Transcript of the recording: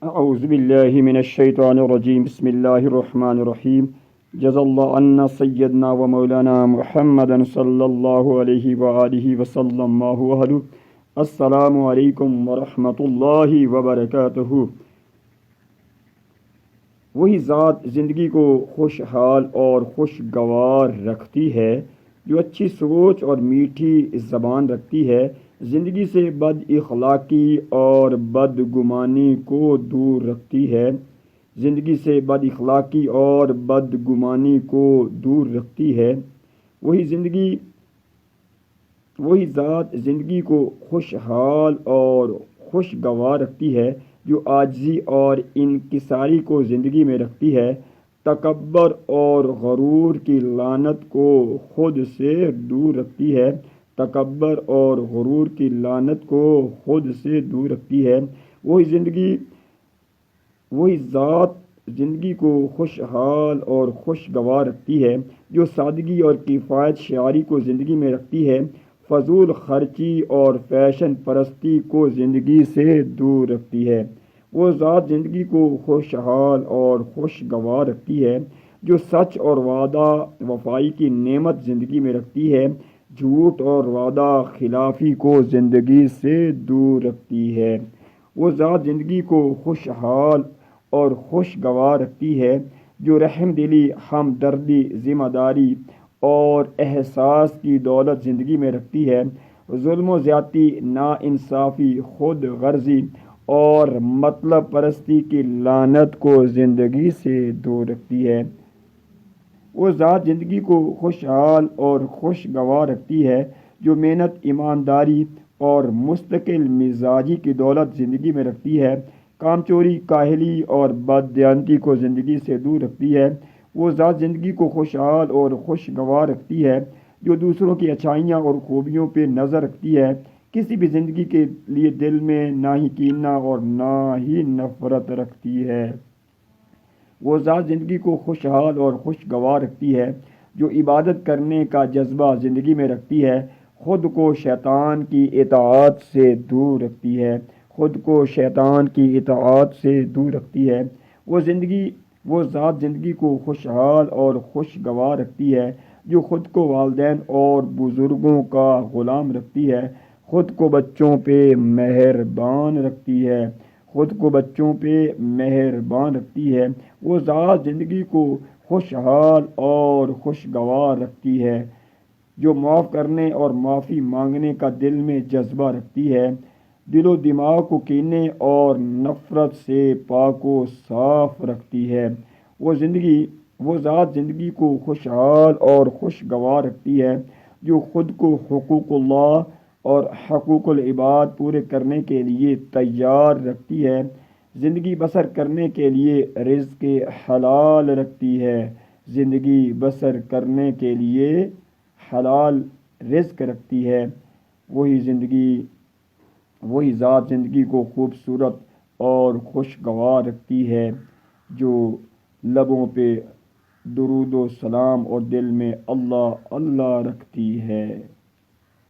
اعوذ باللہ من الشیطان الرجیم بسم اللہ الرحمن الرحیم جزا اللہ عنا سیدنا و مولانا محمد صلی اللہ علیہ وآلہ وسلم ما هو اہلہ۔ السلام علیکم ورحمۃ اللہ وبرکاتہ۔ وہی ذات زندگی کو خوشحال اور خوشگوار رکھتی ہے جو اچھی سوچ اور میٹھی زبان رکھتی ہے، زندگی سے بد اخلاقی اور بدگمانی کو دور رکھتی ہے، زندگی سے بد اخلاقی اور بدگمانی کو دور رکھتی ہے۔ وہی ذات زندگی کو خوشحال اور خوشگوار رکھتی ہے جو عاجزی اور انکساری کو زندگی میں رکھتی ہے، تکبر اور غرور کی لعنت کو خود سے دور رکھتی ہے، تکبر اور غرور کی لعنت کو خود سے دور رکھتی ہے۔ وہی ذات زندگی کو خوشحال اور خوشگوار رکھتی ہے جو سادگی اور کفایت شعاری کو زندگی میں رکھتی ہے، فضول خرچی اور فیشن پرستی کو زندگی سے دور رکھتی ہے۔ وہ ذات زندگی کو خوشحال اور خوشگوار رکھتی ہے جو سچ اور وعدہ وفائی کی نعمت زندگی میں رکھتی ہے، جھوٹ اور وعدہ خلافی کو زندگی سے دور رکھتی ہے۔ وہ ذات زندگی کو خوشحال اور خوشگوار رکھتی ہے جو رحم دلی، ہمدردی، ذمہ داری اور احساس کی دولت زندگی میں رکھتی ہے، ظلم و زیادتی، ناانصافی، خود غرضی اور مطلب پرستی کی لعنت کو زندگی سے دور رکھتی ہے۔ وہ ذات زندگی کو خوشحال اور خوشگوار رکھتی ہے جو محنت، ایمانداری اور مستقل مزاجی کی دولت زندگی میں رکھتی ہے، کام چوری، کاہلی اور بددیانتی کو زندگی سے دور رکھتی ہے۔ وہ ذات زندگی کو خوشحال اور خوشگوار رکھتی ہے جو دوسروں کی اچھائیاں اور خوبیوں پہ نظر رکھتی ہے، کسی بھی زندگی کے لیے دل میں نہ ہی کینہ اور نہ ہی نفرت رکھتی ہے۔ وہ ذات زندگی کو خوشحال اور خوشگوار رکھتی ہے جو عبادت کرنے کا جذبہ زندگی میں رکھتی ہے، خود کو شیطان کی اطاعت سے دور رکھتی ہے، خود کو شیطان کی اطاعت سے دور رکھتی ہے۔ وہ ذات زندگی کو خوشحال اور خوشگوار رکھتی ہے جو خود کو والدین اور بزرگوں کا غلام رکھتی ہے، خود کو بچوں پہ مہربان رکھتی ہے، خود کو بچوں پہ مہربان رکھتی ہے۔ وہ ذات زندگی کو خوشحال اور خوشگوار رکھتی ہے جو معاف کرنے اور معافی مانگنے کا دل میں جذبہ رکھتی ہے، دل و دماغ کو کینے اور نفرت سے پاک و صاف رکھتی ہے۔ وہ ذات زندگی کو خوشحال اور خوشگوار رکھتی ہے جو خود کو حقوق اللہ اور حقوق العباد پورے کرنے کے لیے تیار رکھتی ہے، زندگی بسر کرنے کے لیے رزق حلال رکھتی ہے، زندگی بسر کرنے کے لیے حلال رزق رکھتی ہے۔ وہی ذات زندگی کو خوبصورت اور خوشگوار رکھتی ہے جو لبوں پہ درود و سلام اور دل میں اللہ اللہ رکھتی ہے۔